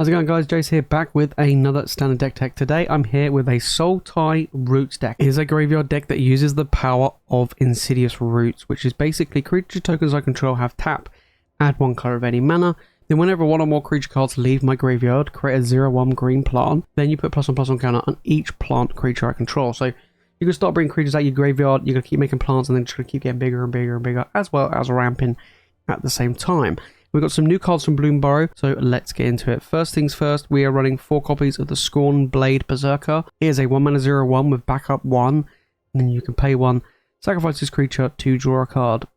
How's it going, guys? Jace here, back with another standard deck tech. Today I'm here with a Sultai Roots deck. It is a graveyard deck that uses the power of Insidious Roots, which is basically creature tokens I control have tap, add one color of any mana, then whenever one or more creature cards leave my graveyard, create a 0/1 green plant, then you put +1/+1 counter on each plant creature I control. So you can start bringing creatures out your graveyard, you're going to keep making plants, and then just going to keep getting bigger and bigger and bigger, as well as ramping at the same time. We've got some new cards from Blooming, so let's get into it. First things first, we are running 4 copies of the Scorn-Blade Berserker. Here's a 1 mana 0/1 with backup 1, and then you can pay 1, sacrifice this creature to draw a card.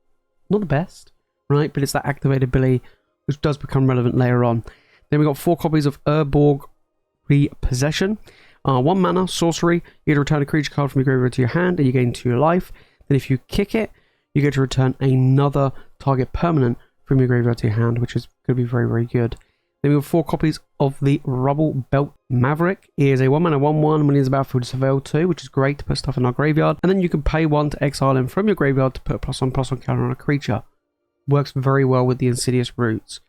Not the best, right? But it's that activated ability, which does become relevant later on. Then we got 4 copies of Urborg Repossession. 1 mana, sorcery, you get to return a creature card from your graveyard to your hand, and you gain 2 life. Then if you kick it, you get to return another target permanent from your graveyard to your hand, which is going to be very, very good. Then we have 4 copies of the Rubblebelt Maverick. He is a 1 mana 1/1 when he's about to surveil 2, which is great to put stuff in our graveyard. And then you can pay 1 to exile him from your graveyard to put a +1/+1 counter on a creature. Works very well with the Insidious Roots.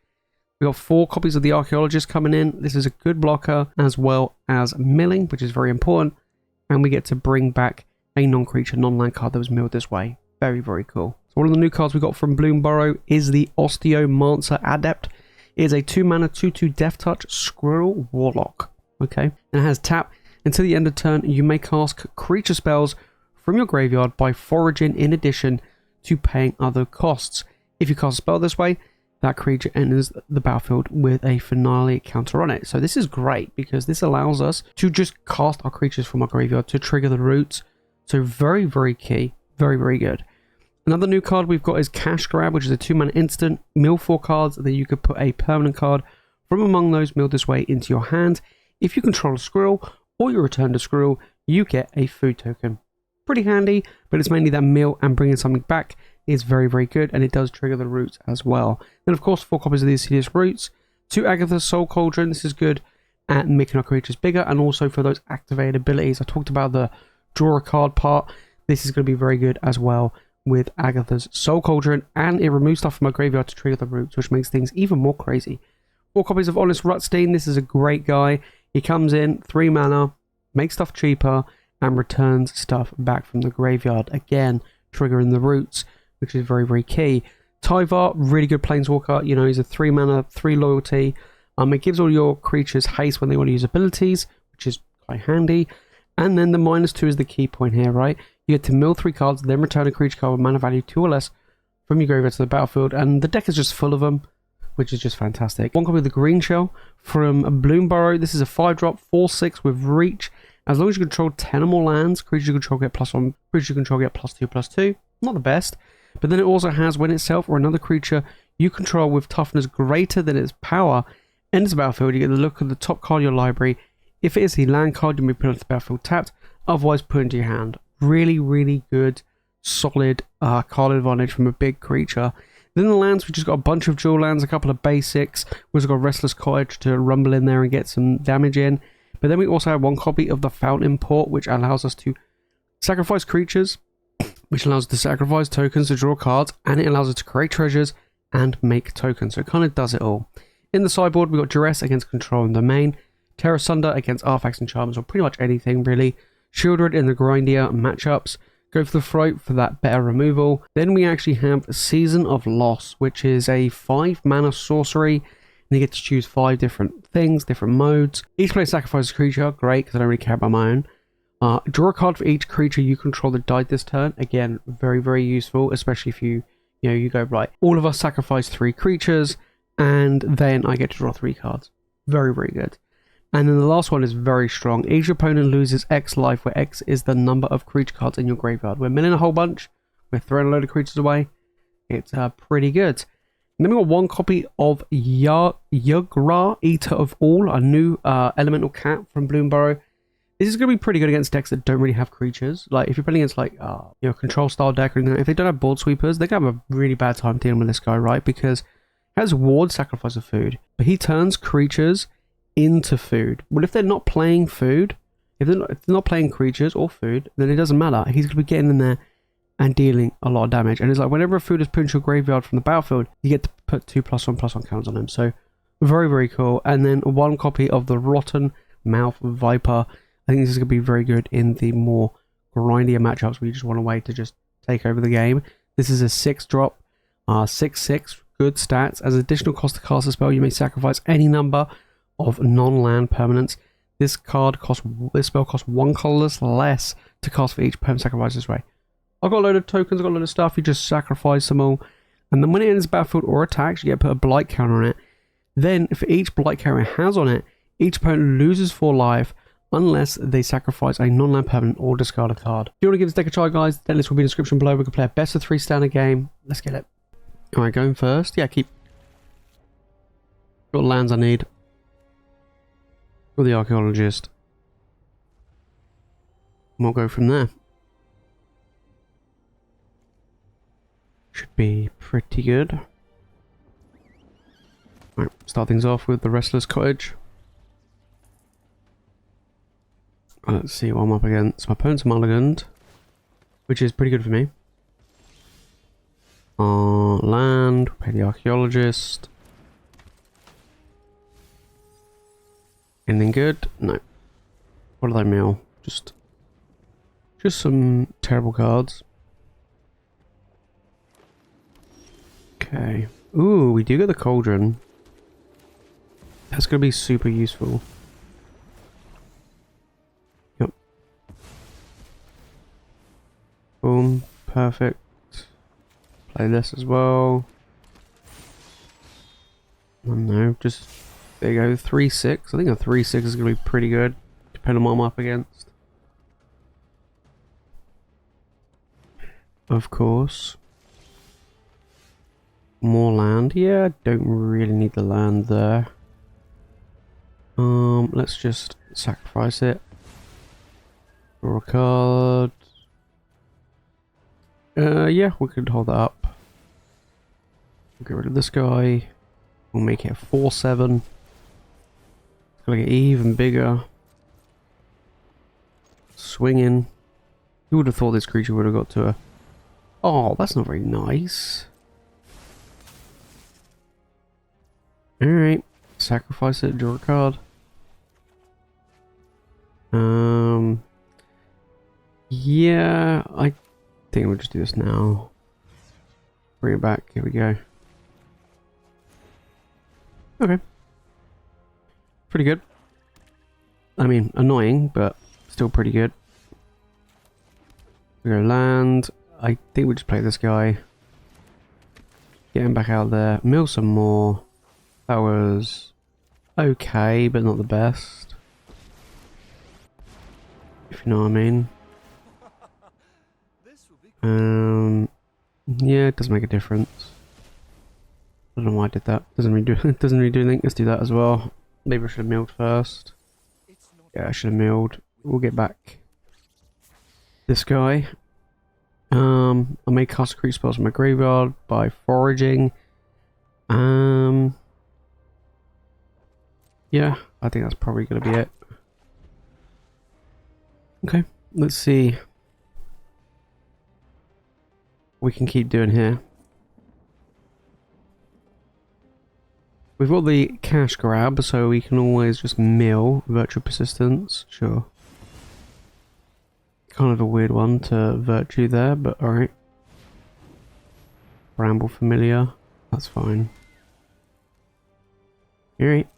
We got 4 copies of the Archaeologist coming in. This is a good blocker as well as milling, which is very important. And we get to bring back a non-creature, non-land card that was milled this way. Very, very cool. So one of the new cards we got from Blooming is the Osteomancer Adept. It is a 2 mana 2/2 Death Touch Squirrel Warlock. Okay, and it has tap. Until the end of turn, you may cast creature spells from your graveyard by foraging in addition to paying other costs. If you cast a spell this way, that creature enters the battlefield with a finale counter on it. So this is great because this allows us to just cast our creatures from our graveyard to trigger the roots. So very, very key. Very, very good. Another new card we've got is Cash Grab, which is a 2 mana instant. Mill 4 cards, then you could put a permanent card from among those milled this way into your hand. If you control a squirrel or you return a squirrel, you get a food token. Pretty handy, but it's mainly that mill and bringing something back is very, very good, and it does trigger the roots as well. Then, of course, 4 copies of the Insidious Roots. 2 Agatha Soul Cauldron. This is good at making our creatures bigger, and also for those activated abilities. I talked about the draw a card part. This is going to be very good as well with Agatha's Soul Cauldron, and it removes stuff from my graveyard to trigger the roots, which makes things even more crazy. 4 copies of Honest Rutstein. This is a great guy. He comes in, 3 mana, makes stuff cheaper, and returns stuff back from the graveyard. Again, triggering the roots, which is very, very key. Tyvar, really good planeswalker. You know, he's a 3 mana, 3 loyalty. It gives all your creatures haste when they want to use abilities, which is quite handy. And then the -2 is the key point here, right? You get to mill 3 cards, then return a creature card with mana value 2 or less from your graveyard to the battlefield, and the deck is just full of them, which is just fantastic. 1 copy of the Greenshell from Blooming. This is a 5-drop, 4/6 with reach. As long as you control 10 or more lands, creatures you control get +1, creatures you control get +2/+2. Not the best, but then it also has when itself or another creature you control with toughness greater than its power enters the battlefield, you get to look at the top card of your library. If it is a land card, you may put it onto the battlefield tapped, otherwise put it into your hand. Really, really good, solid card advantage from a big creature. Then the lands, we've just got a bunch of dual lands, a couple of basics. We've also got Restless Cottage to rumble in there and get some damage in. But then we also have 1 copy of the Fountainport, which allows us to sacrifice creatures, which allows us to sacrifice tokens to draw cards, and it allows us to create treasures and make tokens. So it kind of does it all. In the sideboard, we've got Duress against control and domain, Tear Asunder against artifacts and charms, or pretty much anything really. Sheoldred in the grindier matchups. Go for the throat for that better removal. Then we actually have Season of Loss, which is a 5 mana sorcery. And you get to choose 5 different things, different modes. Each player sacrifices a creature. Great, because I don't really care about my own. Draw a card for each creature you control that died this turn. Again, very, very useful, especially if you go, right, all of us sacrifice 3 creatures, and then I get to draw 3 cards. Very, very good. And then the last one is very strong. Each opponent loses X life, where X is the number of creature cards in your graveyard. We're milling a whole bunch. We're throwing a load of creatures away. It's pretty good. And then we got 1 copy of Yavimaya, Eater of All, a new elemental cat from Blooming. This is going to be pretty good against decks that don't really have creatures. Like, if you're playing against, like, control style deck, or anything, if they don't have board sweepers, they're going to have a really bad time dealing with this guy, right? Because he has ward, sacrifice of food, but he turns creatures into food. Well, if they're not playing food, if they're not playing creatures or food, then it doesn't matter. He's going to be getting in there and dealing a lot of damage. And it's like whenever a food is put into your graveyard from the battlefield, you get to put 2 +1/+1 counters on him. So Very, very cool. And then 1 copy of the Rottenmouth Viper. I think this is going to be very good in the more grindier matchups where you just want a way to just take over the game. This is a 6-drop, 6/6, good stats. As additional cost to cast a spell, you may sacrifice any number of non-land permanents. This spell costs 1 colorless less to cast for each permanent sacrifice this way. I've got a load of tokens, I've got a load of stuff, you just sacrifice them all. And then when it enters the battlefield or attacks, you get to put a blight counter on it. Then, for each blight counter it has on it, each opponent loses 4 life unless they sacrifice a non-land permanent or discard a card. If you want to give this deck a try, guys, the deck list will be in the description below. We can play a best of 3 standard game. Let's get it. Alright, going first. Yeah, keep. Got lands I need. Got the Archaeologist. And we'll go from there. Should be pretty good. Alright, start things off with the Restless Cottage. Let's see what I'm up against. My opponent's mulliganed, which is pretty good for me. Land, pay the Archaeologist. Anything good? No. What did I mill? Just some terrible cards. Okay. Ooh, we do get the Cauldron. That's going to be super useful. Yep. Boom. Perfect. Play this as well. Oh no, just... There you go, 3/6. I think a 3/6 is going to be pretty good, depending on what I'm up against. Of course. More land. Yeah, I don't really need the land there. Let's just sacrifice it. Draw a card. Yeah, we could hold that up. We'll get rid of this guy. We'll make it a 4/7. It's gonna get even bigger. Swinging. Who would have thought this creature would have got to a... Oh, that's not very nice. Alright. Sacrifice it, draw a card. Yeah, I think we'll just do this now. Bring it back, here we go. Okay. Pretty good. I mean, annoying, but still pretty good. We go land. I think we'll just play this guy. Get him back out there. Mill some more. That was okay, but not the best. If you know what I mean. Yeah, it does make a difference. I don't know why I did that. Doesn't really do anything. Let's do that as well. Maybe I should have milled first. Yeah, I should have milled. We'll get back this guy. I may cast creep spells from my graveyard by foraging. Yeah, I think that's probably going to be it. Okay, let's see what we can keep doing here. We've got the cash grab, so we can always just mill Virtual Persistence. Sure. Kind of a weird one to Virtue there, but alright. Bramble Familiar. That's fine. Alright.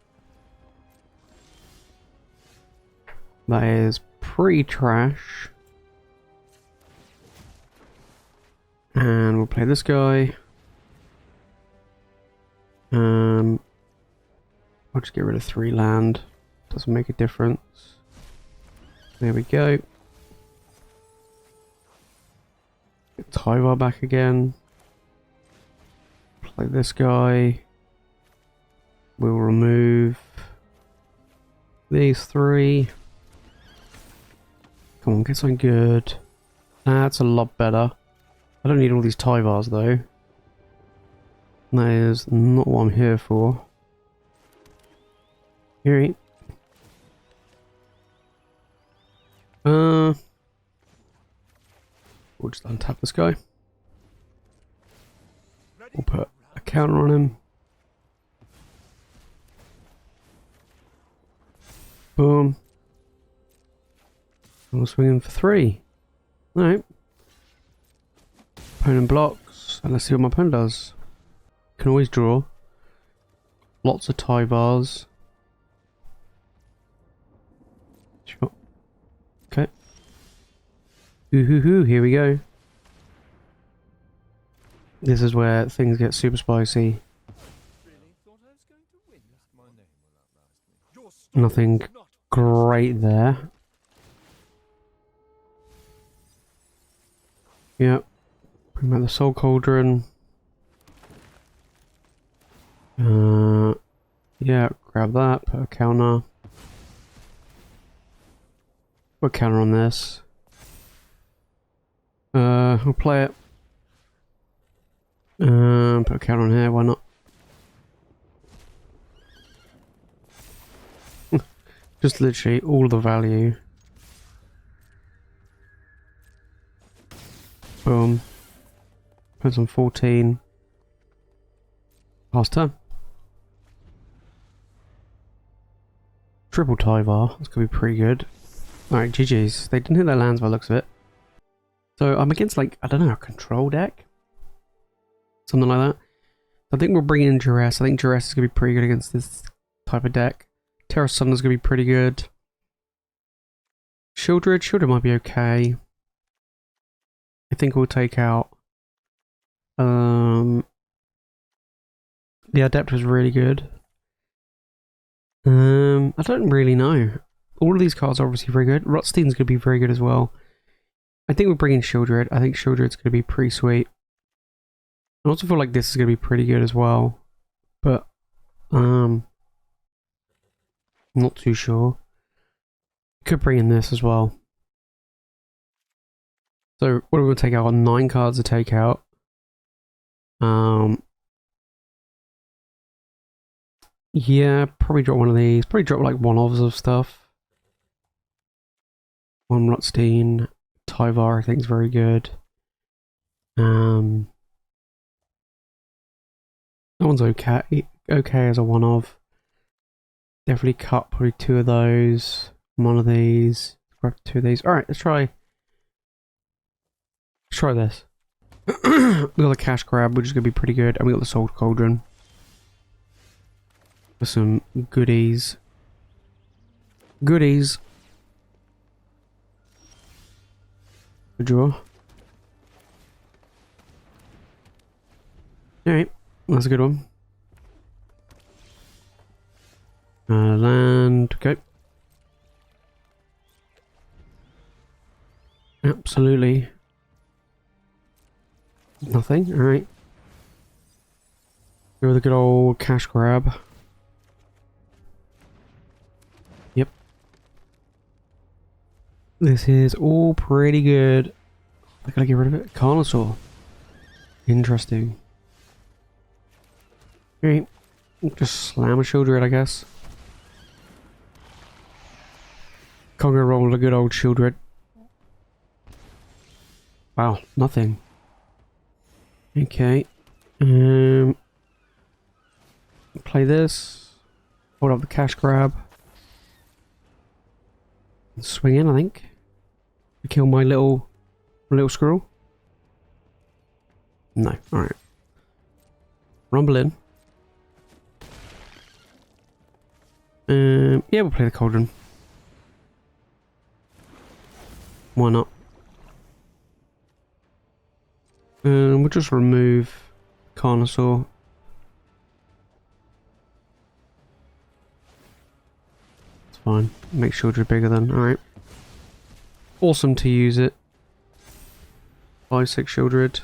That is pretty trash. And we'll play this guy. I'll just get rid of 3 land. Doesn't make a difference. There we go. Get Tyvar back again. Play this guy. We'll remove these 3. Come on, get something good. That's a lot better. I don't need all these Tyvars though. That is not what I'm here for. Alright. We'll just untap this guy. We'll put a counter on him. Boom. I'm swinging for 3. Alright. Opponent blocks. And let's see what my opponent does. Can always draw. Lots of Tyvars. Sure. Okay. Ooh, here we go. This is where things get super spicy. Nothing great there. Yep. Bring back the Soul Cauldron. Yeah, grab that, put a counter. Put a counter on this. We'll play it. Put a counter on here, why not? Just literally all the value. Boom. Puts on 14. Last turn. Triple Tyvar. That's going to be pretty good. Alright, GG's. They didn't hit their lands by the looks of it. So I'm against, like, I don't know, a control deck? Something like that. I think we'll bring in Duress. I think Duress is going to be pretty good against this type of deck. Tear Asunder is going to be pretty good. Sheoldred might be okay. I think we'll take out... the Adept was really good. I don't really know. All of these cards are obviously very good. Rutstein's going to be very good as well. I think we'll bring in Sheoldred. I think Sheoldred's going to be pretty sweet. I also feel like this is going to be pretty good as well. But, not too sure. Could bring in this as well. So, what are we going to take out? 9 cards to take out. Yeah, probably drop one of these. Probably drop like one-offs of stuff. One Rutstein. Tyvar I think is very good. That one's okay as a one-of. Definitely cut probably 2 of those. One of these. Grab 2 of these. Alright, let's try this. We got the cash grab, which is going to be pretty good. And we got the Soul Cauldron. For some goodies. Good draw. Alright, that's a good one. Land, okay. Absolutely. Nothing, alright. Go with a good old cash grab. Yep. This is all pretty good. I gotta get rid of it. Carnosaur. Interesting. Alright. Just slam a Sheoldred, I guess. Can't go wrong with a good old Sheoldred. Wow, nothing. Okay. Play this. Hold up the cash grab. And swing in, I think. To kill my little squirrel. No, alright. Rumble in. Yeah, we'll play the Cauldron. Why not? We'll just remove Carnosaur. It's fine. Make Sheoldred bigger then. Alright. Awesome to use it. 5-6 Sheoldred.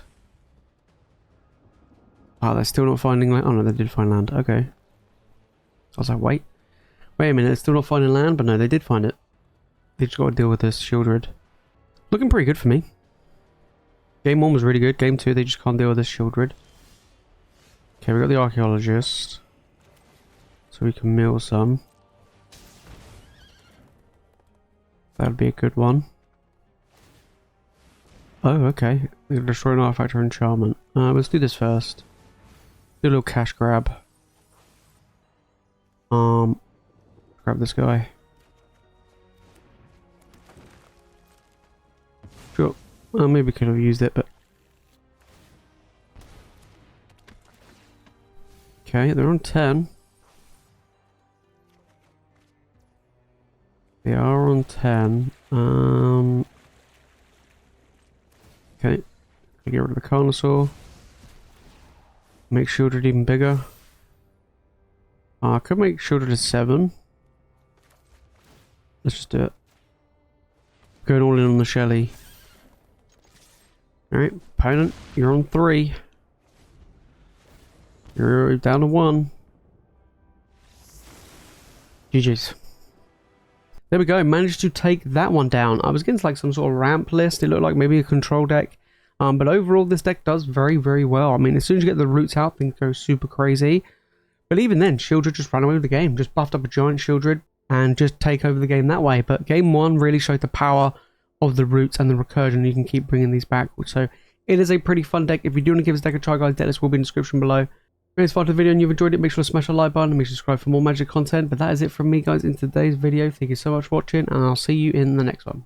Oh, they're still not finding land. Oh no, they did find land. Okay. So I was like, wait a minute, they're still not finding land? But no, they did find it. They just got to deal with this Sheoldred. Looking pretty good for me. Game 1 was really good. Game 2, they just can't deal with this Sheoldred. Okay, we got the Archaeologist. So we can mill some. That'd be a good one. Oh, okay. We're gonna destroy an artifact or enchantment. Let's do this first. Do a little cash grab. Grab this guy. Well, maybe could have used it, but... Okay, they're on 10. They are on 10. Okay. Get rid of the Carnosaur. Make Sheoldred even bigger. I could make Sheoldred a 7. Let's just do it. Going all in on the Shelly. Alright, opponent, you're on 3. You're down to 1. GG's. There we go, managed to take that one down. I was getting to like some sort of ramp list. It looked like maybe a control deck. But overall, this deck does very, very well. I mean, as soon as you get the roots out, things go super crazy. But even then, Sheoldred just ran away with the game. Just buffed up a giant Sheoldred and just take over the game that way. But game 1 really showed the power of the roots and the recursion. You can keep bringing these back. So it is a pretty fun deck. If you do want to give this deck a try, guys, deck list will be in the description below. If it's fun to the video and you've enjoyed it, make sure to smash the like button and make sure to subscribe for more Magic content. But that is it from me, guys, in today's video. Thank you so much for watching, and I'll see you in the next one.